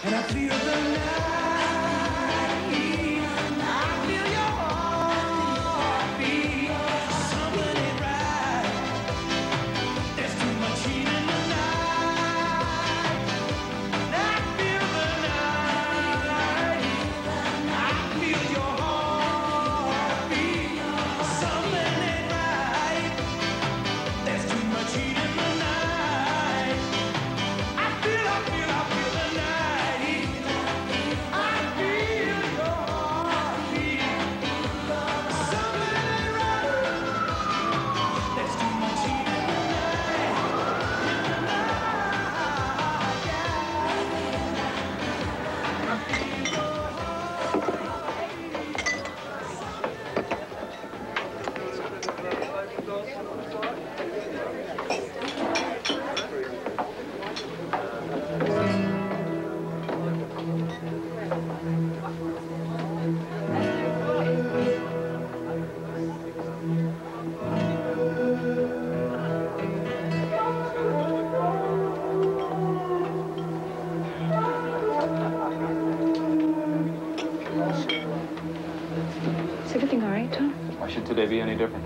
And I feel the night, I feel your heartbeat. Something ain't right. There's too much heat in the night. I feel the night, I feel your heartbeat. Something ain't right. There's too much heat in the night. I feel the night. I feel your heartbeat. Something ain't right. There's too much heat in the night. In the night, Is everything all right, Tom? Why should today be any different?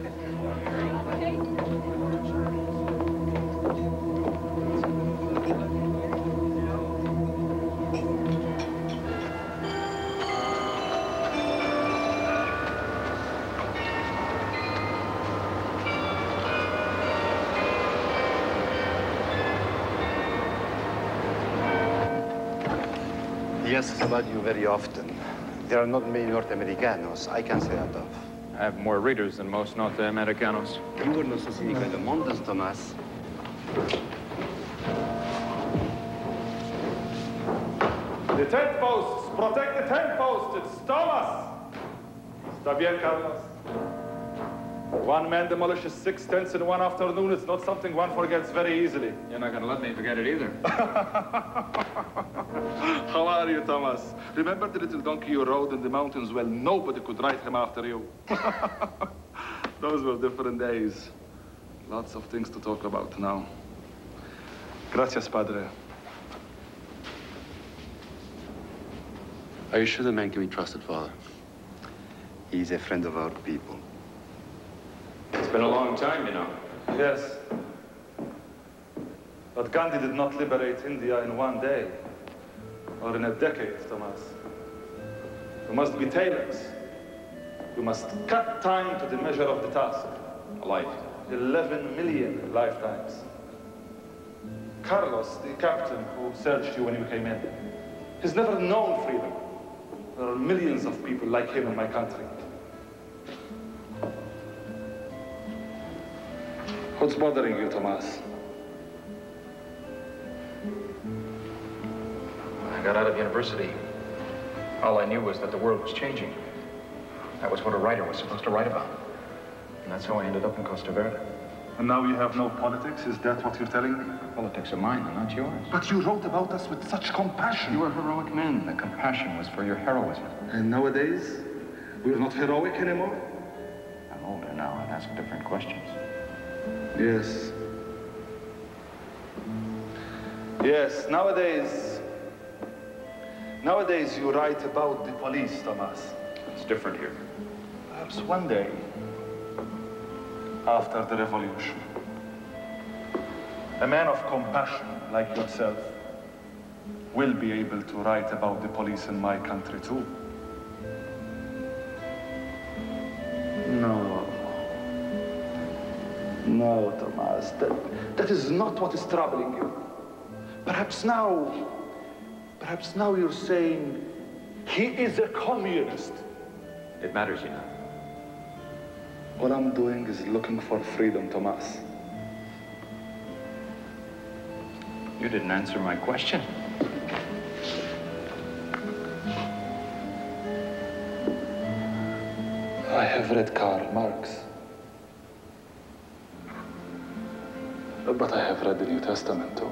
Yes, about you very often. There are not many North Americanos. I can say that of. I have more readers than most North Americanos. You were not significa de Montes, Tomás. The tent posts! Protect the tent posts! It's Thomas! Está bien, Carlos. One man demolishes 6 tents in one afternoon. It's not something one forgets very easily. You're not going to let me forget it either. How are you, Thomas? Remember the little donkey you rode in the mountains? Well, nobody could ride him after you. Those were different days. Lots of things to talk about now. Gracias, Padre. Are you sure the man can be trusted, Father? He's a friend of our people. It's been a long time, you know. Yes. But Gandhi did not liberate India in one day, or in a decade, Thomas. We must be tailors. We must cut time to the measure of the task. A life. 11 million lifetimes. Carlos, the captain who searched you when you came in, he's never known freedom. There are millions of people like him in my country. What's bothering you, Tomas? I got out of university. All I knew was that the world was changing. That was what a writer was supposed to write about. And that's how I ended up in Costa Verde. And now you have no politics? Is that what you're telling me? Politics are mine and not yours. But you wrote about us with such compassion. You were heroic men. The compassion was for your heroism. And nowadays, we're not heroic anymore? I'm older now and ask different questions. Yes. Yes, nowadays you write about the police, Thomas. It's different here. Perhaps one day, after the revolution, a man of compassion like yourself will be able to write about the police in my country too. No, Tomas, that is not what is troubling you. Perhaps now you're saying he is a communist. It matters, you know. All I'm doing is looking for freedom, Tomas. You didn't answer my question. I have read Karl Marx. But I have read the New Testament, too.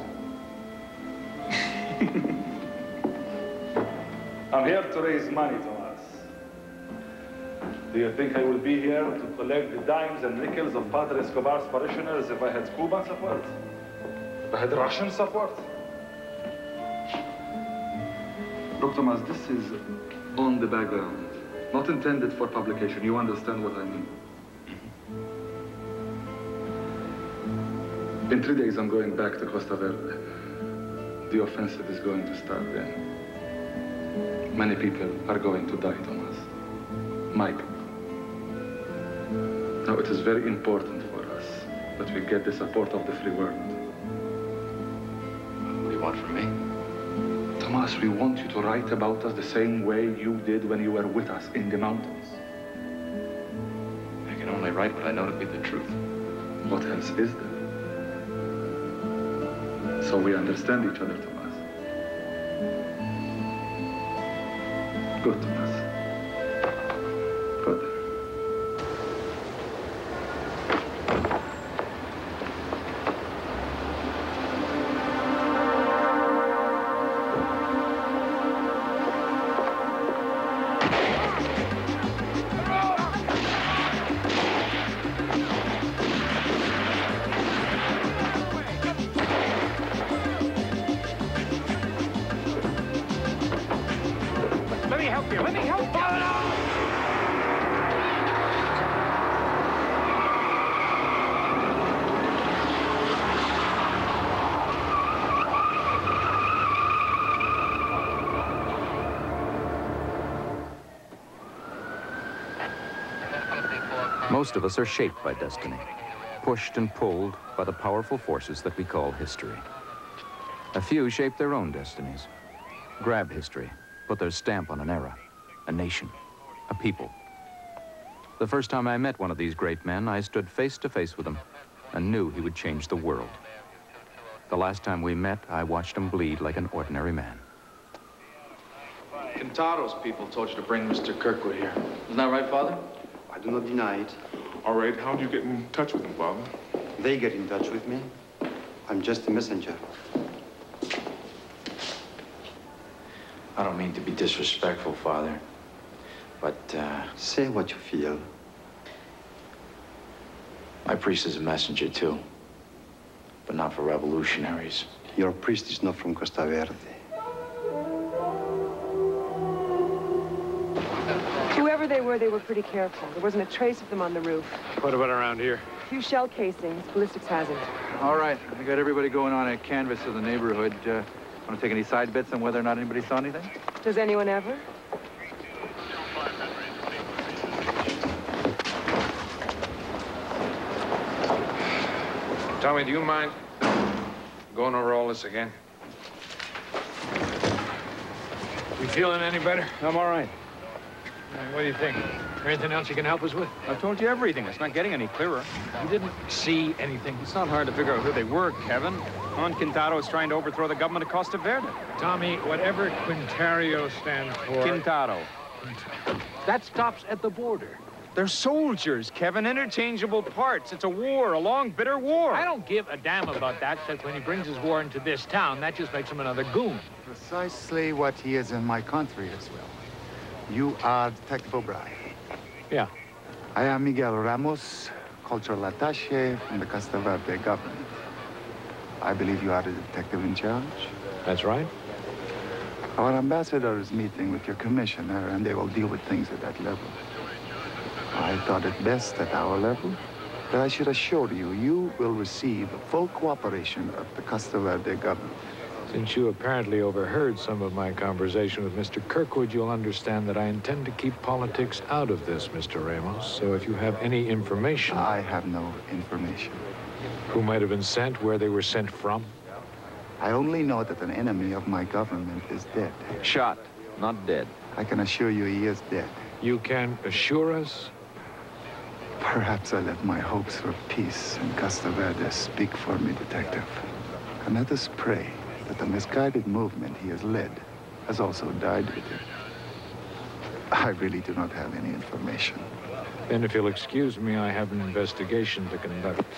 I'm here to raise money, Tomas. Do you think I will be here to collect the dimes and nickels of Padre Escobar's parishioners if I had Cuban support? If I had Russian support? Look, Thomas, this is on the background, not intended for publication. You understand what I mean? In 3 days, I'm going back to Costa Verde. The offensive is going to start then. Many people are going to die, Thomas. My people. Now, it is very important for us that we get the support of the free world. What do you want from me? Thomas, we want you to write about us the same way you did when you were with us in the mountains. I can only write what I know to be the truth. What else is there? So we understand each other, Thomas. Good, Thomas. Good. Most of us are shaped by destiny, pushed and pulled by the powerful forces that we call history. A few shape their own destinies, grab history, put their stamp on an era, a nation, a people. The first time I met one of these great men, I stood face to face with him and knew he would change the world. The last time we met, I watched him bleed like an ordinary man. Kintaro's people told you to bring Mr. Kirkwood here. Isn't that right, Father? I do not deny it. All right, how do you get in touch with him, Father? They get in touch with me. I'm just a messenger. I don't mean to be disrespectful, Father, but, Say what you feel. my priest is a messenger, too. But not for revolutionaries. Your priest is not from Costa Verde. Whoever they were pretty careful. There wasn't a trace of them on the roof. What about around here? A few shell casings. Ballistics hasn't. All right, I got everybody going on a canvas of the neighborhood. Want to take any side bets on whether or not anybody saw anything? Does anyone ever? Tommy, do you mind going over all this again? You feeling any better? I'm all right. What do you think? Anything else you can help us with? I've told you everything. It's not getting any clearer. You didn't see anything. It's not hard to figure out who they were, Kevin. Juan Quintaro is trying to overthrow the government of Costa Verde. Tommy, whatever Quintario stands for... Quintaro. That stops at the border. They're soldiers, Kevin. Interchangeable parts. It's a war, a long, bitter war. I don't give a damn about that, except when he brings his war into this town, that just makes him another goon. Precisely what he is in my country as well. You are Detective O'Brien. Yeah. I am Miguel Ramos, cultural attaché from the Costa Verde government. I believe you are the detective in charge. That's right. Our ambassador is meeting with your commissioner, and they will deal with things at that level. I thought it best at our level that I should assure you, you will receive full cooperation of the Costa Verde government. Since you apparently overheard some of my conversation with Mr. Kirkwood, you'll understand that I intend to keep politics out of this, Mr. Ramos. So if you have any information... I have no information. Who might have been sent, where they were sent from? I only know that an enemy of my government is dead. Shot, not dead. I can assure you he is dead. You can assure us? Perhaps I let my hopes for peace in Costa Verde speak for me, Detective. And let us pray that the misguided movement he has led has also died with him. I really do not have any information. Then if you'll excuse me, I have an investigation to conduct.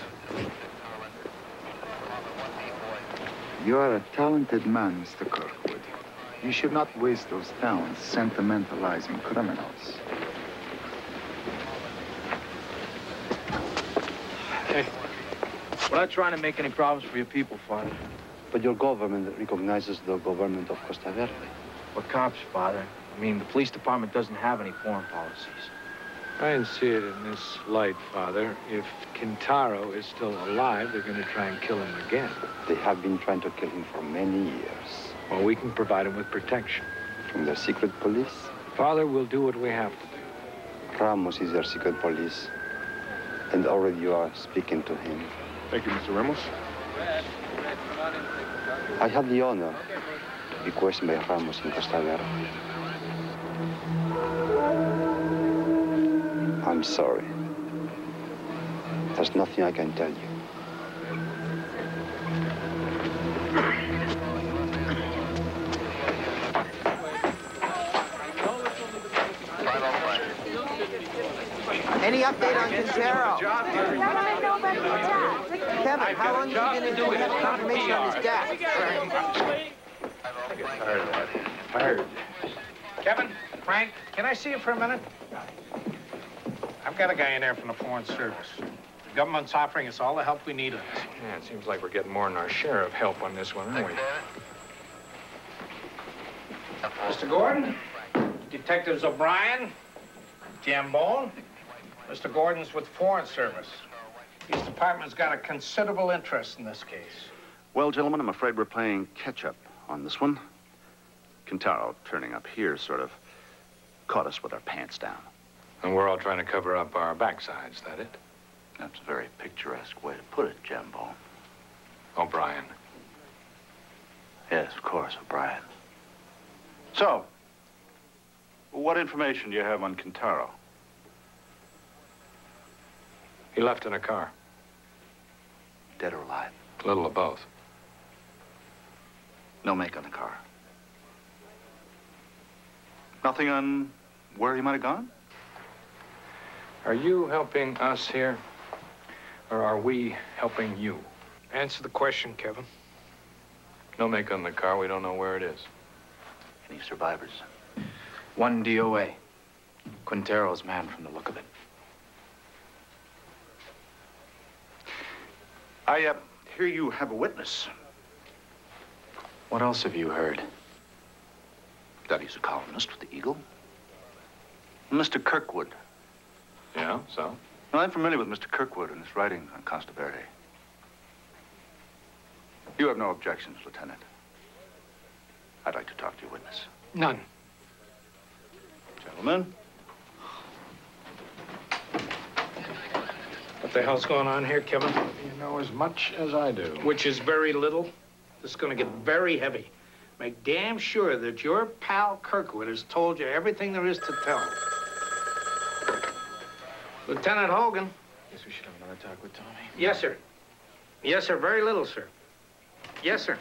You are a talented man, Mr. Kirkwood. You should not waste those talents sentimentalizing criminals. Hey, we're not trying to make any problems for your people, Father. But your government recognizes the government of Costa Verde. for cops, Father. I mean, the police department doesn't have any foreign policies. I didn't see it in this light, Father. If Quintaro is still alive, they're going to try and kill him again. They have been trying to kill him for many years. Well, we can provide him with protection. From their secret police? Father, we'll do what we have to do. Ramos is their secret police. And already you are speaking to him. Thank you, Mr. Ramos. I have the honor to be questioned by Ramos in Costa Verde. I'm sorry. There's nothing I can tell you. Any update on Quintero? Kevin, how long have you been until we have confirmation on his death? Fired. Kevin, Frank, can I see you for a minute? I've got a guy in there from the Foreign Service. The government's offering us all the help we need on this. Yeah, it seems like we're getting more than our share of help on this one, aren't we? Mr. Gordon, Detectives O'Brien, Jambone. Mr. Gordon's with Foreign Service. His department's got a considerable interest in this case. Well, gentlemen, I'm afraid we're playing catch-up on this one. Quintaro turning up here sort of caught us with our pants down. And we're all trying to cover up our backsides, that it? That's a very picturesque way to put it, Jambone. O'Brien. Yes, of course, O'Brien. So, what information do you have on Quintaro? He left in a car. Dead or alive? A little of both. No make on the car. Nothing on where he might have gone? Are you helping us here, or are we helping you? Answer the question, Kevin. No make on the car. We don't know where it is. Any survivors? One DOA. Quintero's man from the look of it. I hear you have a witness. What else have you heard? That he's a columnist with the Eagle. Mr. Kirkwood. Yeah, so? Well, I'm familiar with Mr. Kirkwood and his writing on Costa Verde. You have no objections, Lieutenant. I'd like to talk to your witness. None. Gentlemen. What the hell's going on here, Kevin? You know as much as I do. Which is very little. This is going to get very heavy. Make damn sure that your pal Kirkwood has told you everything there is to tell. Lieutenant Hogan. Guess we should have another talk with Tommy. Yes, sir. Yes, sir. Very little, sir. Yes, sir.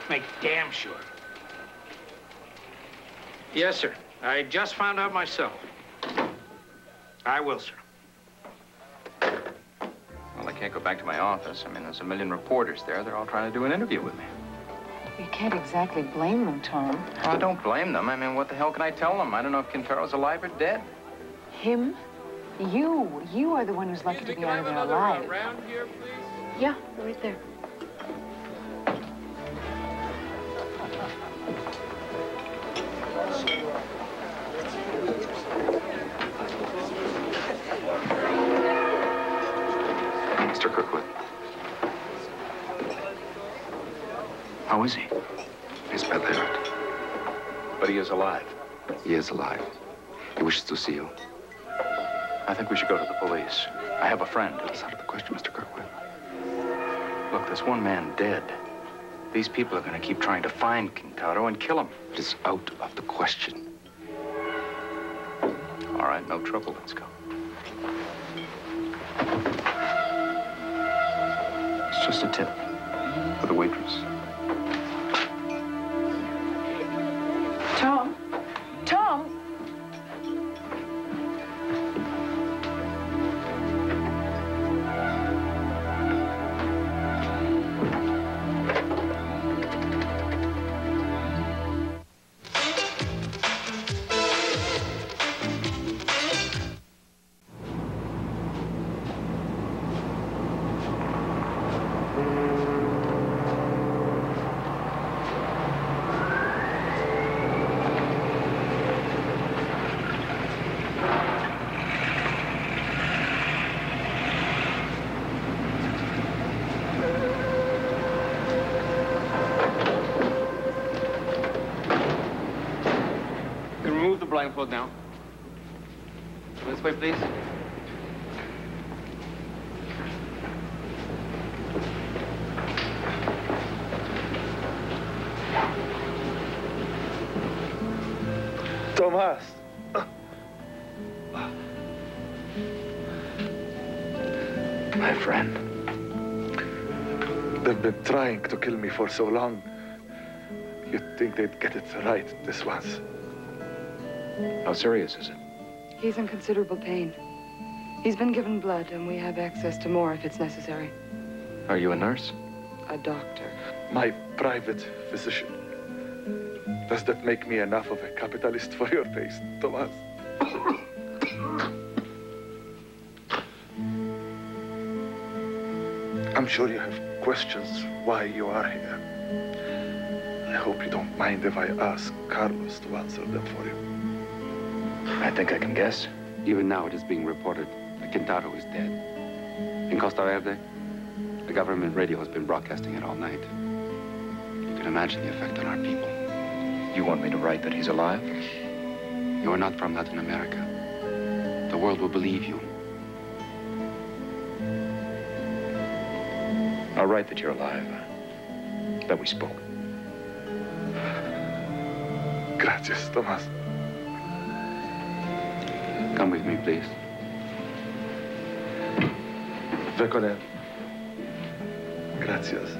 Make damn sure. Yes, sir. I just found out myself. I will, sir. Well, I can't go back to my office. I mean, there's a million reporters there. They're all trying to do an interview with me. You can't exactly blame them, Tom. I don't blame them. I mean, what the hell can I tell them? I don't know if Quintaro's alive or dead. Him? You are the one who's lucky to be out of there alive. Round here, please? Yeah, right there. Mr. Kirkwood. How is he? He's badly hurt. But he is alive. He is alive. He wishes to see you. I think we should go to the police. I have a friend. That's out of the question, Mr. Kirkwood. Look, there's one man dead. These people are going to keep trying to find Quintaro and kill him. It is out of the question. All right, no trouble. Let's go. It's just a tip for the waitress. Tom? Tom? Remove the blindfold now. This way, please. Tomas! My friend. They've been trying to kill me for so long. You'd think they'd get it right this once. How serious is it? He's in considerable pain. He's been given blood, and we have access to more if it's necessary. Are you a nurse? A doctor. My private physician. Does that make me enough of a capitalist for your taste, Tomas? I'm sure you have questions why you are here. I hope you don't mind if I ask Carlos to answer them for you. I think I can guess. Even now, it is being reported that Quintaro is dead. In Costa Verde, the government radio has been broadcasting it all night. You can imagine the effect on our people. You want me to write that he's alive? You are not from Latin America. The world will believe you. I'll write that you're alive. That we spoke. Gracias, Tomas. Come with me, please. Ve con él. Gracias.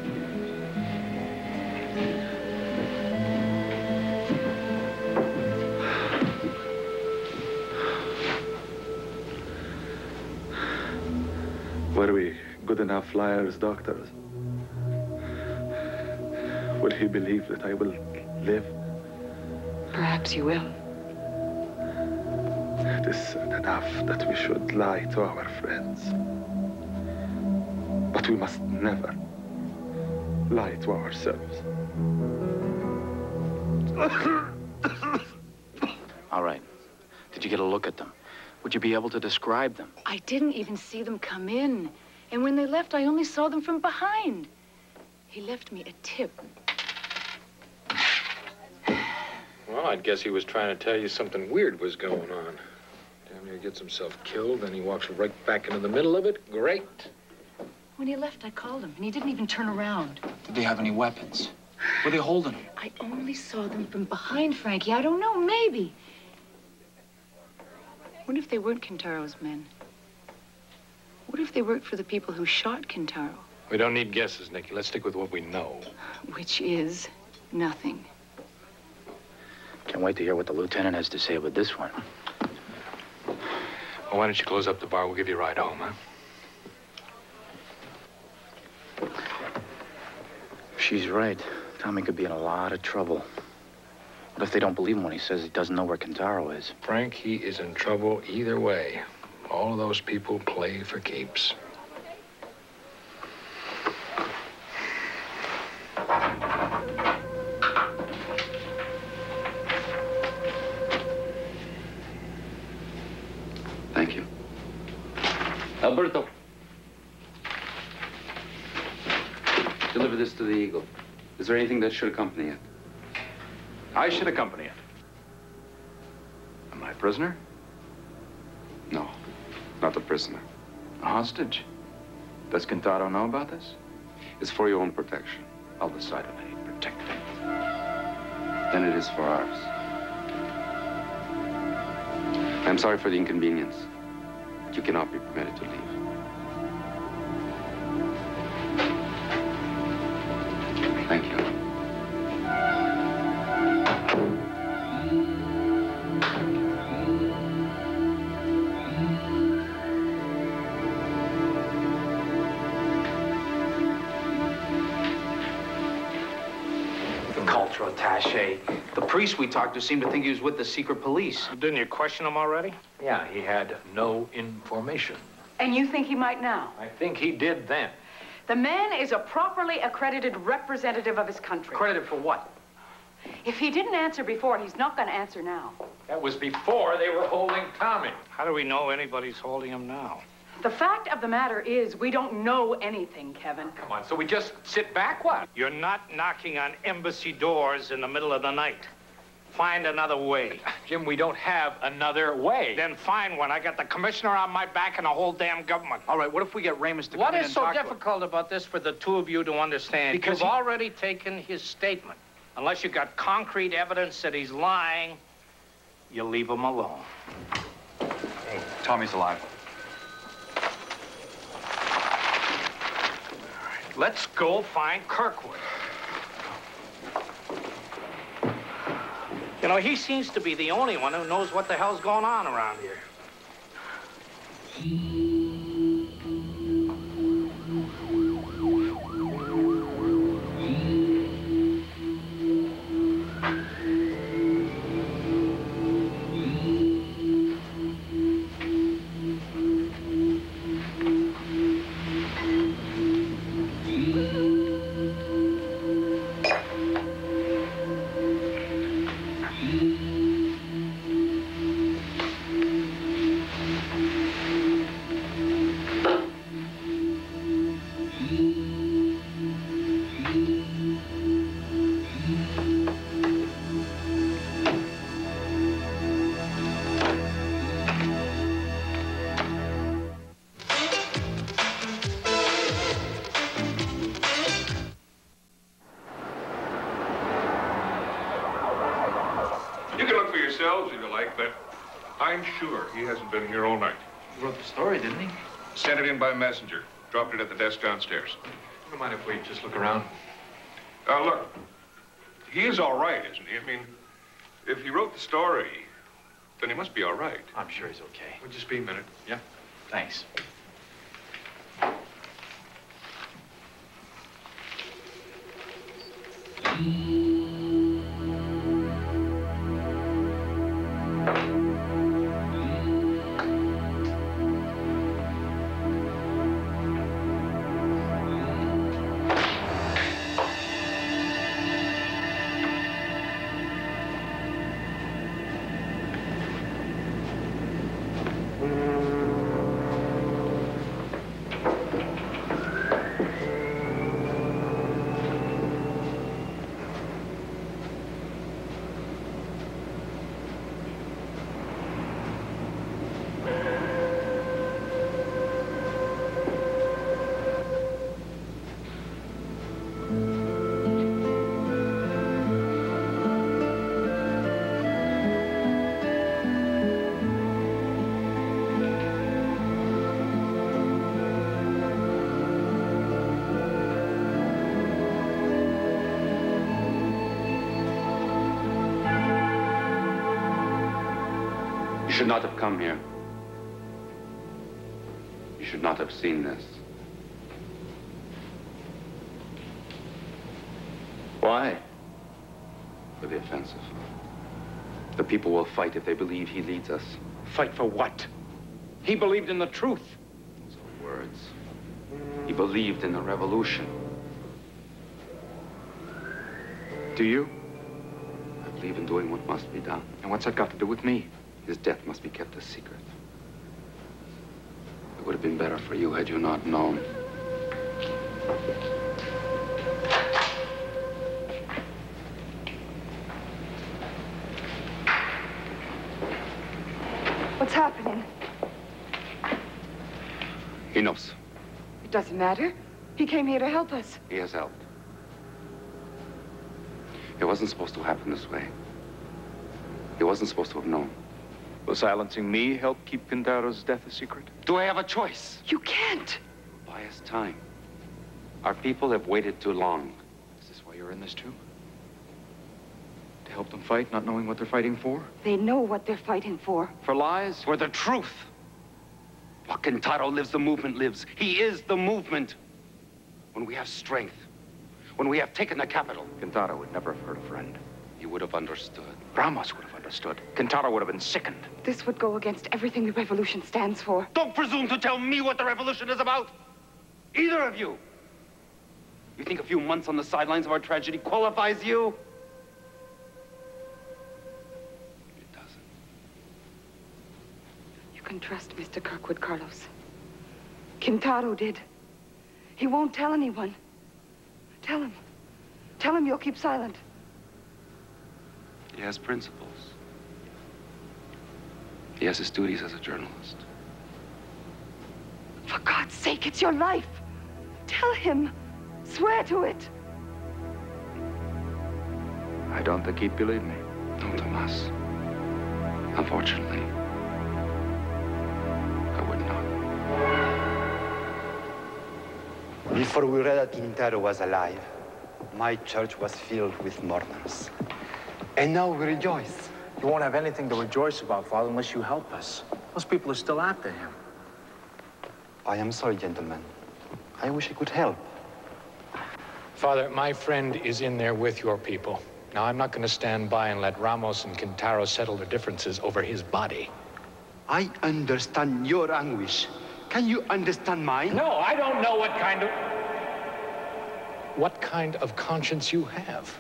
Were we good enough liars, doctors? Will he believe that I will live? Perhaps you will. It is sad enough that we should lie to our friends. But we must never lie to ourselves. All right. Did you get a look at them? Would you be able to describe them? I didn't even see them come in. And when they left, I only saw them from behind. He left me a tip. Well, I'd guess he was trying to tell you something weird was going on. Damn near gets himself killed, then he walks right back into the middle of it. Great. When he left, I called him, and he didn't even turn around. Did they have any weapons? Were they holding them? I only saw them from behind, Frankie. I don't know, maybe. What if they weren't Quintaro's men? What if they worked for the people who shot Quintaro? We don't need guesses, Nikki. Let's stick with what we know. Which is nothing. Can't wait to hear what the lieutenant has to say about this one. Well, why don't you close up the bar? We'll give you a ride home, huh? She's right. Tommy could be in a lot of trouble. What if they don't believe him when he says he doesn't know where Quintaro is? Frank, he is in trouble either way. All of those people play for keeps. Thank you. Alberto. Deliver this to the Eagle. Is there anything that should accompany it? I should accompany it. Am I a prisoner? No, not a prisoner. A hostage? Does Quintaro know about this? It's for your own protection. I'll decide if I need protecting. Then it is for ours. I'm sorry for the inconvenience, but you cannot be permitted to leave. Thank you. Cultural attaché. The priest we talked to seemed to think he was with the secret police. Didn't you question him already? Yeah, he had no information. And you think he might now? I think he did then. The man is a properly accredited representative of his country. Credited for what? If he didn't answer before, he's not going to answer now. That was before they were holding Tommy. How do we know anybody's holding him now? The fact of the matter is, we don't know anything, Kevin. Come on, so we just sit back, what? You're not knocking on embassy doors in the middle of the night. Find another way. Jim, we don't have another way. Then find one. I got the commissioner on my back and the whole damn government. All right, what if we get Ramos to What come in is and so talk to him? difficult about this for the two of you to understand? Because you've already taken his statement. Unless you got concrete evidence that he's lying, you leave him alone. Hey, Tommy's alive. Let's go find Kirkwood. You know, he seems to be the only one who knows what the hell's going on around here. You can look for yourselves if you like, but I'm sure he hasn't been here all night. He wrote the story, didn't he? Sent it in by messenger. Dropped it at the desk downstairs. Don't mind if we just look around. Look, he is all right, isn't he? I mean, if he wrote the story, then he must be all right. I'm sure he's okay. Would just be a minute. Yeah, thanks. You should not have come here. You should not have seen this. Why? For the offensive. The people will fight if they believe he leads us. Fight for what? He believed in the truth. Those are words. He believed in the revolution. Do you? I believe in doing what must be done. And what's that got to do with me? His death must be kept a secret. It would have been better for you had you not known. What's happening? He knows. It doesn't matter. He came here to help us. He has helped. It wasn't supposed to happen this way. He wasn't supposed to have known. Will silencing me help keep Kintaro's death a secret? Do I have a choice? You can't. Buy us time. Our people have waited too long. Is this why you're in this too? To help them fight, not knowing what they're fighting for? They know what they're fighting for. For lies? For the truth. While Kintaro lives, the movement lives. He is the movement. When we have strength, when we have taken the capital. Kintaro would never have hurt a friend. He would have understood. Ramos would have understood. Kintaro would have been sickened. This would go against everything the revolution stands for. Don't presume to tell me what the revolution is about. Either of you. You think a few months on the sidelines of our tragedy qualifies you? It doesn't. You can trust Mr. Kirkwood, Carlos. Kintaro did. He won't tell anyone. Tell him. Tell him you'll keep silent. He has principles. He has his duties as a journalist. For God's sake, it's your life. Tell him. Swear to it. I don't think he'd believe me. No, Tomas. Unfortunately, I would not. Before we read that Quintero was alive, my church was filled with mourners. And now we rejoice. You won't have anything to rejoice about, Father, unless you help us. Those people are still after him. I am sorry, gentlemen. I wish I could help. Father, my friend is in there with your people. Now, I'm not going to stand by and let Ramos and Quintaro settle their differences over his body. I understand your anguish. Can you understand mine? No, I don't know what kind of conscience you have.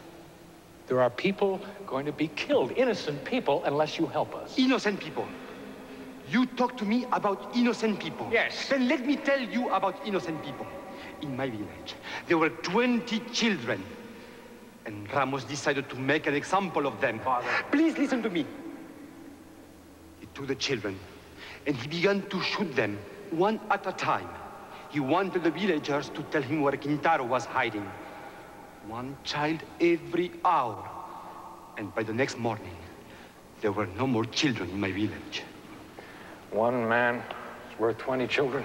There are people going to be killed, innocent people, unless you help us. Innocent people. You talk to me about innocent people. Yes. Then let me tell you about innocent people. In my village, there were 20 children. And Ramos decided to make an example of them. Father. Please listen to me. He took the children, and he began to shoot them, one at a time. He wanted the villagers to tell him where Quintaro was hiding. One child every hour. And by the next morning, there were no more children in my village. One man is worth 20 children.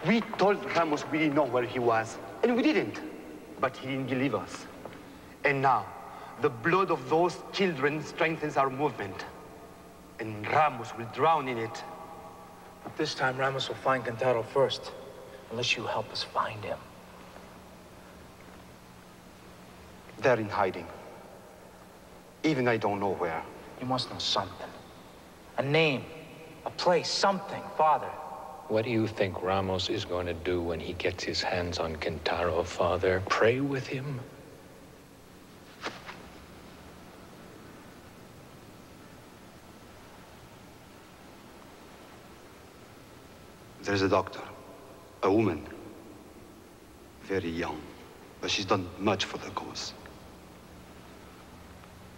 We told Ramos we didn't know where he was, and we didn't. But he didn't believe us. And now, the blood of those children strengthens our movement. And Ramos will drown in it. But this time, Ramos will find Quintaro first, unless you help us find him. They're in hiding. Even I don't know where. You must know something. A name, a place, something, Father. What do you think Ramos is going to do when he gets his hands on Quintaro, Father? Pray with him? There's a doctor, a woman, very young, but she's done much for the cause.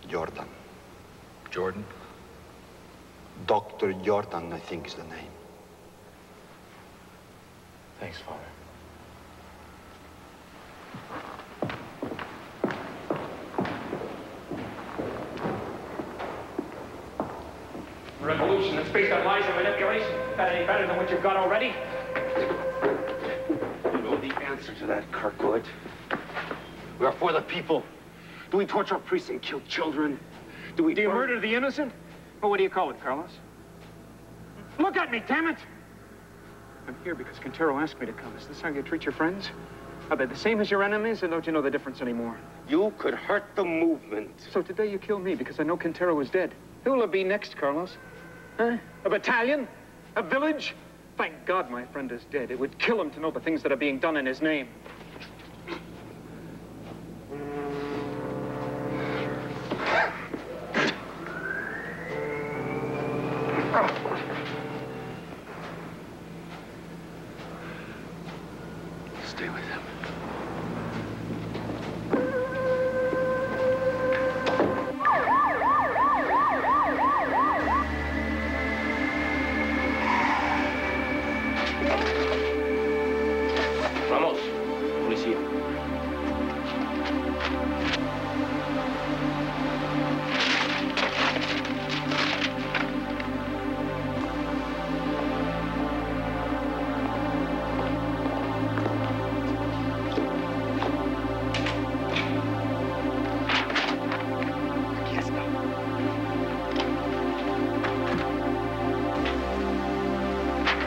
Jordan. Jordan? Dr. Jordan, I think is the name. Thanks, Father. Revolution that's based on lies and manipulation. That any better than what you've got already? You know the answer to that, Kirkwood. We are for the people. Do we torture priests and kill children? Do you murder the innocent? Or what do you call it, Carlos? Look at me, damn it! I'm here because Quintero asked me to come. Is this how you treat your friends? Are they the same as your enemies, or don't you know the difference anymore? You could hurt the movement. So today you kill me because I know Quintero is dead. Who will it be next, Carlos? Huh? A battalion? A village? Thank God my friend is dead. It would kill him to know the things that are being done in his name. Stay with him. Ramos, policía.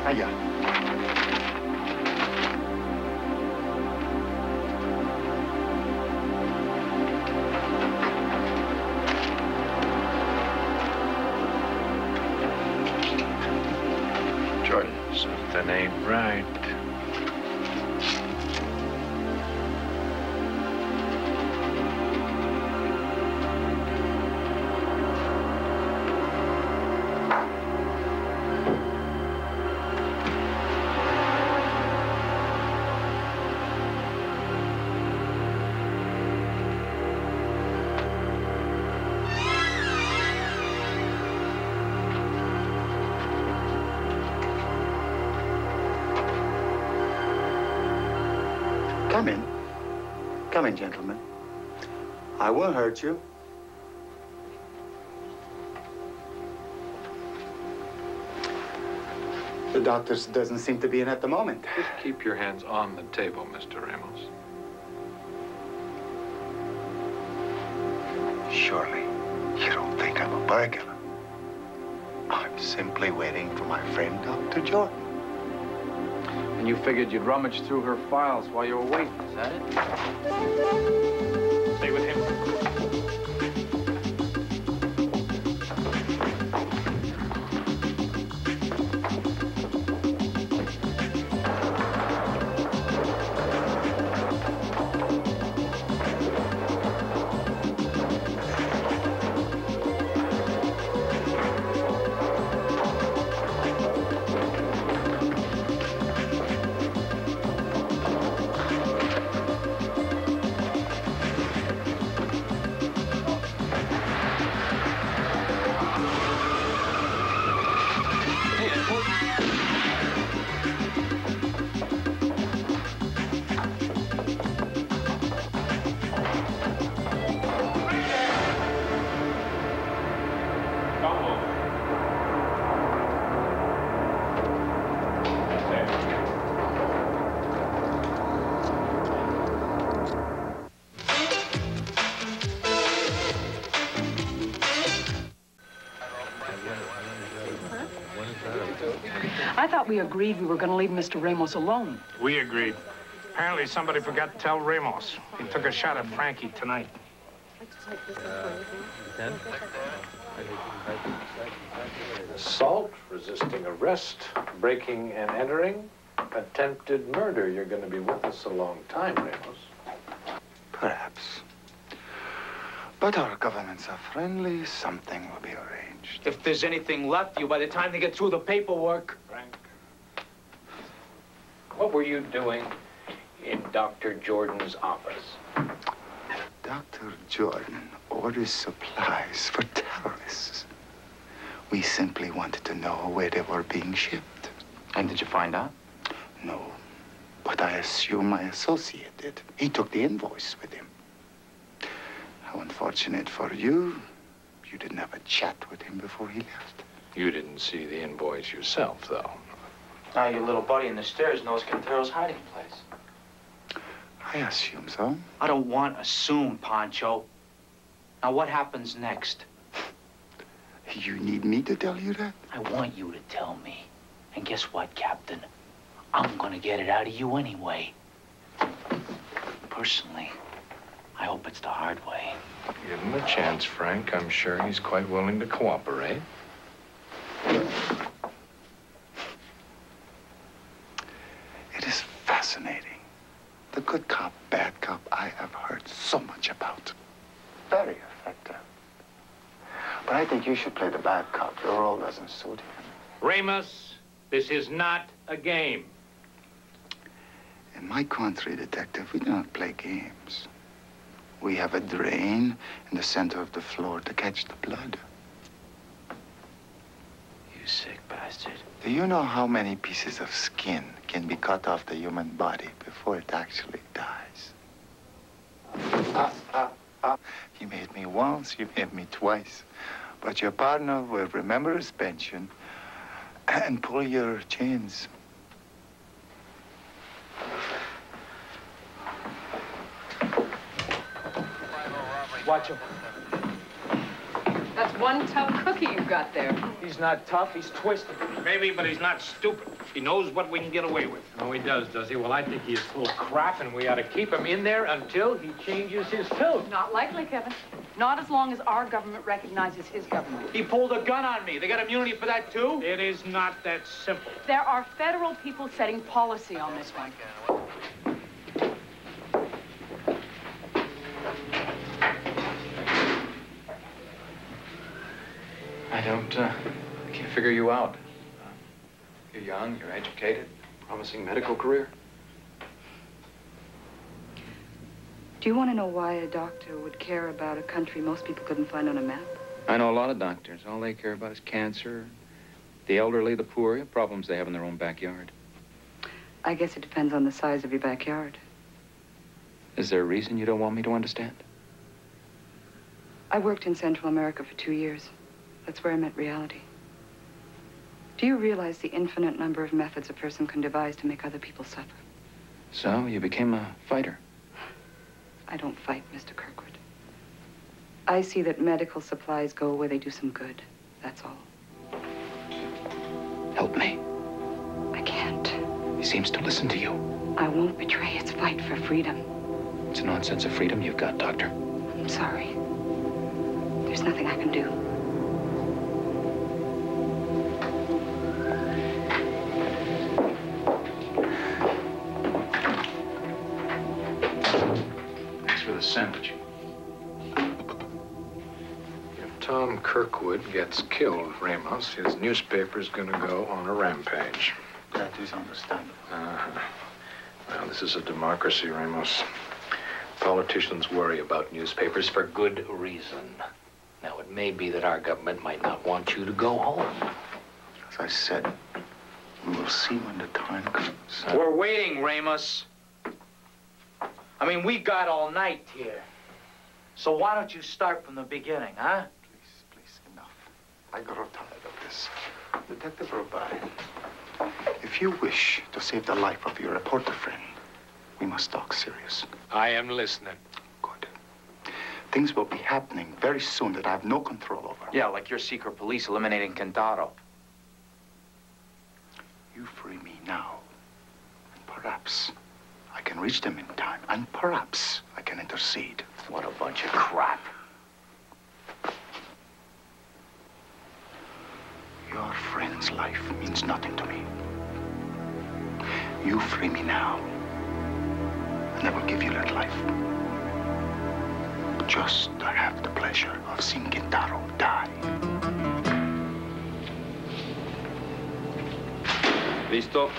Allá. Jordan. Something ain't right. Come in. Come in, gentlemen. I won't hurt you. The doctor doesn't seem to be in at the moment. Just keep your hands on the table, Mr. Ramos. Surely, you don't think I'm a burglar. I'm simply waiting for my friend, Dr. Jordan. And you figured you'd rummage through her files while you were waiting, is that it? Stay with him. I thought we agreed we were going to leave Mr. Ramos alone. We agreed. Apparently somebody forgot to tell Ramos. He took a shot at Frankie tonight. Assault, resisting arrest, breaking and entering, attempted murder. You're going to be with us a long time, Ramos. Perhaps. But our governments are friendly. Something will be arranged. If there's anything left of you by the time they get through the paperwork. Frank, what were you doing in Dr. Jordan's office? Dr. Jordan orders supplies for terrorists. We simply wanted to know where they were being shipped. And did you find out? No, but I assume my associate did. He took the invoice with him. How unfortunate for you. You didn't have a chat with him before he left. You didn't see the invoice yourself, though. Now your little buddy in the stairs knows Quintero's hiding place. I assume so. I don't want assume, Pancho. Now what happens next? You need me to tell you that? I want you to tell me. And guess what, Captain? I'm gonna get it out of you anyway. Personally, I hope it's the hard way. Give him a chance, Frank. I'm sure he's quite willing to cooperate. It is fascinating. The good cop, bad cop I have heard so much about. Very effective. But I think you should play the bad cop. Your role doesn't suit him. Ramos, this is not a game. In my country, Detective, we do not play games. We have a drain in the center of the floor to catch the blood. You sick bastard. Do you know how many pieces of skin can be cut off the human body before it actually dies? You made me once, you made me twice. But your partner will remember his pension and pull your chains. Watch him. That's one tough cookie you've got there. He's not tough, he's twisted. Maybe, but he's not stupid. He knows what we can get away with. Oh, he does he? Well, I think he is full of crap, and we ought to keep him in there until he changes his tune. Not likely, Kevin. Not as long as our government recognizes his government. He pulled a gun on me. They got immunity for that, too? It is not that simple. There are federal people setting policy on this one. I can't figure you out. You're young, you're educated, promising medical career. Do you want to know why a doctor would care about a country most people couldn't find on a map? I know a lot of doctors. All they care about is cancer, the elderly, the poor, problems they have in their own backyard. I guess it depends on the size of your backyard. Is there a reason you don't want me to understand? I worked in Central America for 2 years. That's where I met reality. Do you realize the infinite number of methods a person can devise to make other people suffer? So, you became a fighter? I don't fight, Mr. Kirkwood. I see that medical supplies go where they do some good. That's all. Help me. I can't. He seems to listen to you. I won't betray his fight for freedom. It's a nonsense of freedom you've got, Doctor. I'm sorry. There's nothing I can do. Thanks for the sandwich. If Tom Kirkwood gets killed, Ramos, his newspaper's gonna go on a rampage. That is understandable. Well, this is a democracy, Ramos. Politicians worry about newspapers for good reason. Now, it may be that our government might not want you to go home. As I said, we will see when the time comes. We're waiting, Ramos. I mean, we got all night here. So why don't you start from the beginning, huh? Please, enough. I grow tired of this. Detective Robay, if you wish to save the life of your reporter friend, we must talk serious. I am listening. Good. Things will be happening very soon that I have no control over. Yeah, like your secret police eliminating Quintaro. You free me now, and perhaps I can reach them in time, and perhaps I can intercede. What a bunch of crap. Your friend's life means nothing to me. You free me now, and I will give you that life. Just to have the pleasure of seeing Quintaro die. Listo?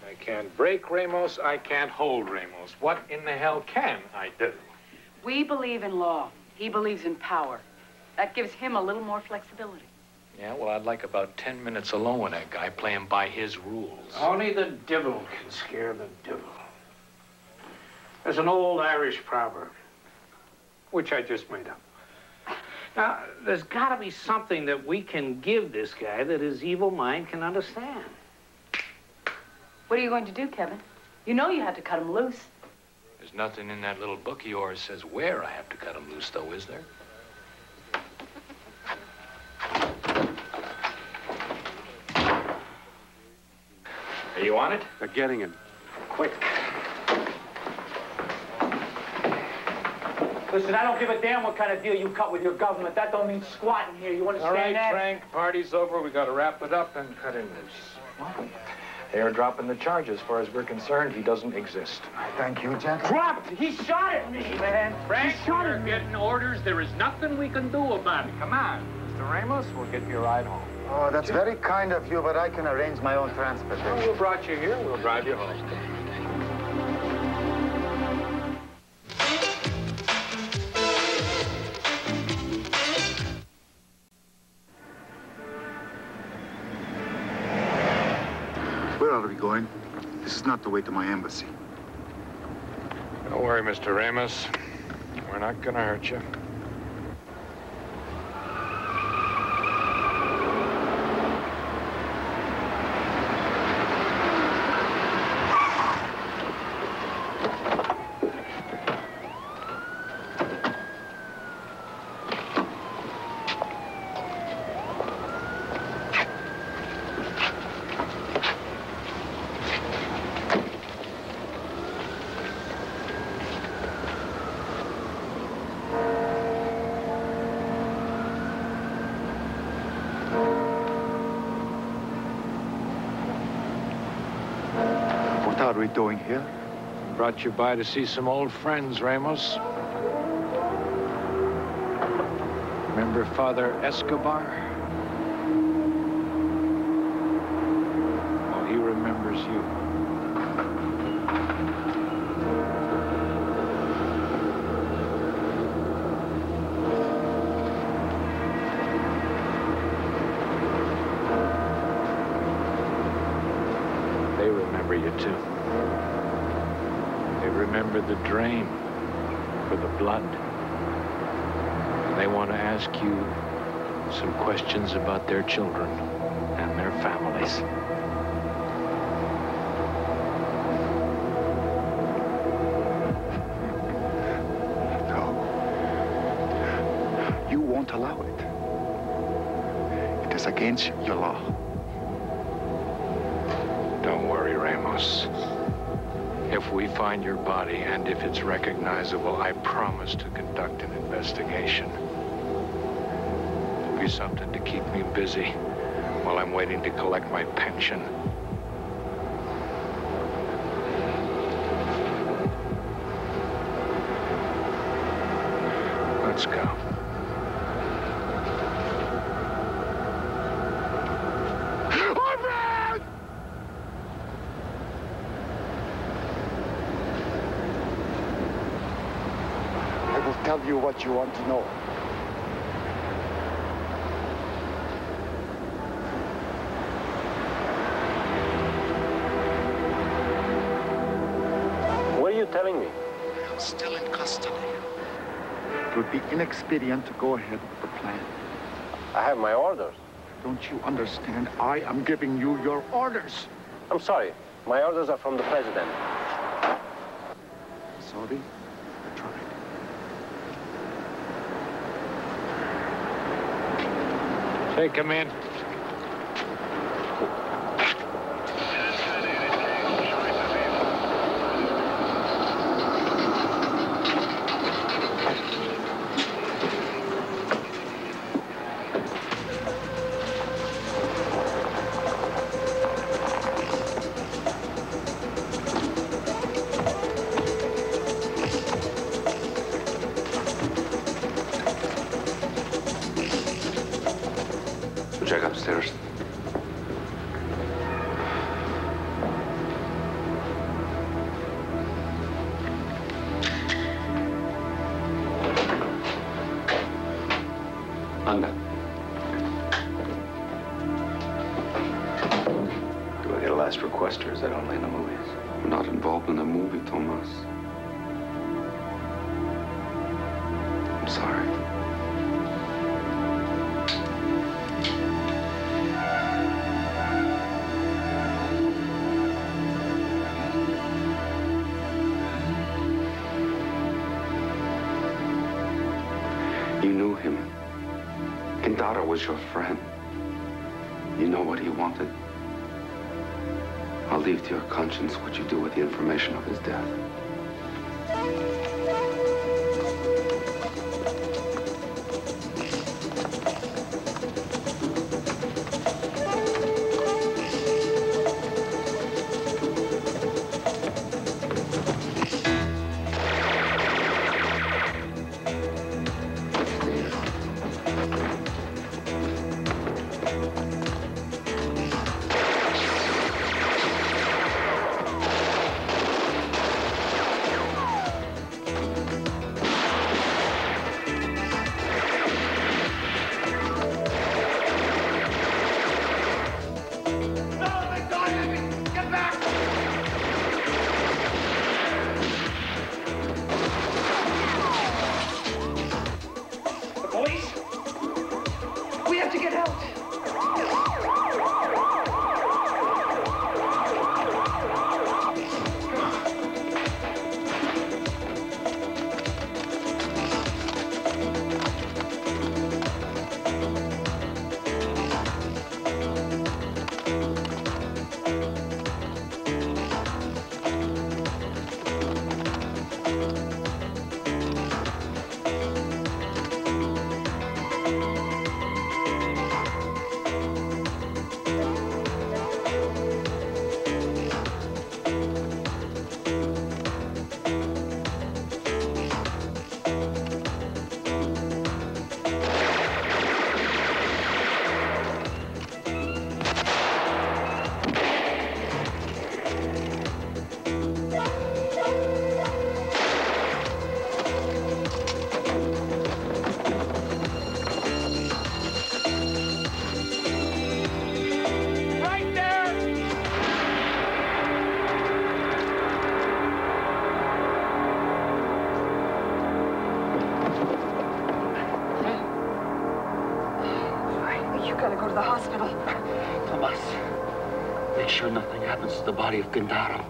I can't break Ramos, I can't hold Ramos. What in the hell can I do? We believe in law. He believes in power. That gives him a little more flexibility. Yeah, well, I'd like about 10 minutes alone with that guy playing by his rules. Only the devil can scare the devil. There's an old Irish proverb, which I just made up. Now, there's got to be something that we can give this guy that his evil mind can understand. What are you going to do, Kevin? You know you had to cut him loose. There's nothing in that little book of yours says where I have to cut him loose, though, is there? Are you on it? They're getting him. Quick. Listen, I don't give a damn what kind of deal you cut with your government. That don't mean squat in here. You understand All right, that? Frank, party's over. We got to wrap it up and cut him loose. What? They're dropping the charge. As far as we're concerned, he doesn't exist. Thank you, gentlemen. Dropped! He shot at me, man. Frank, we're getting orders. There is nothing we can do about it. Come on. Mr. Ramos, we'll get you a ride home. Oh, that's very kind of you, but I can arrange my own transportation. Well, we brought you here. We'll drive you home. Where are we going? This is not the way to my embassy. Don't worry, Mr. Ramos. We're not going to hurt you. What are we doing here? Brought you by to see some old friends, Ramos. Remember Father Escobar? Well, he remembers you. They remember you, too. remember the drain for the blood. And they want to ask you some questions about their children and their families. No. You won't allow it. It is against your law. Don't worry, Ramos. If we find your body and if it's recognizable, I promise to conduct an investigation. It'll be something to keep me busy while I'm waiting to collect my pension. Let's go. I will tell you what you want to know. What are you telling me? I am still in custody. It would be inexpedient to go ahead with the plan. I have my orders. Don't you understand? I am giving you your orders. I'm sorry. My orders are from the president. Sorry? I tried. Take him in. Check upstairs. Anda. Do I get a last request, or is that only in the movies? I'm not involved in the movie, Tomas. I'm sorry. You knew him. Quintaro was your friend. You know what he wanted. I'll leave to your conscience what you do with the information of his death. to the hospital. Tomas, make sure nothing happens to the body of Quintaro.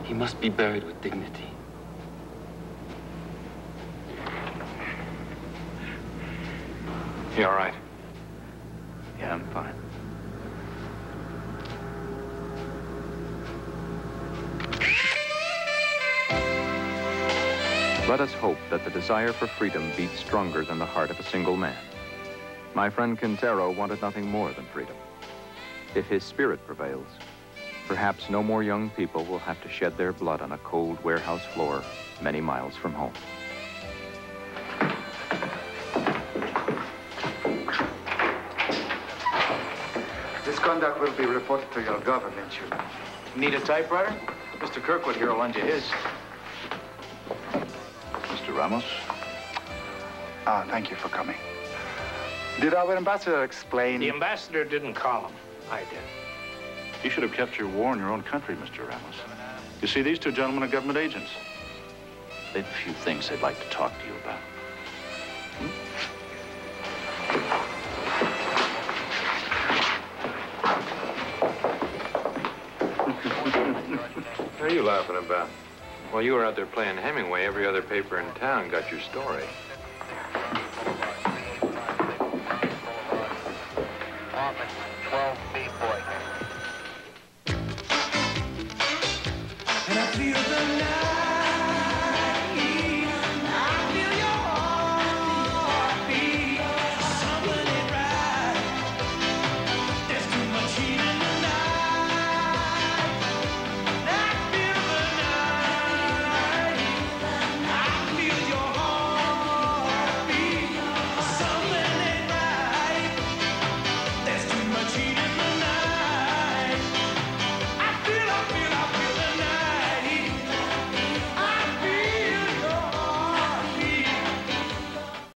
He must be buried with dignity. You all right? Yeah, I'm fine. Let us hope that the desire for freedom beats stronger than the heart of a single man. My friend Quintero wanted nothing more than freedom. If his spirit prevails, perhaps no more young people will have to shed their blood on a cold warehouse floor many miles from home. This conduct will be reported to your government, you know. Need a typewriter? Mr. Kirkwood here will lend you his. Mr. Ramos? Thank you for coming. Did our ambassador explain? The ambassador didn't call him. I did. You should have kept your war in your own country, Mr. Ramos. You see, these two gentlemen are government agents. They've a few things they'd like to talk to you about. What are you laughing about? While you were out there playing Hemingway, every other paper in town got your story.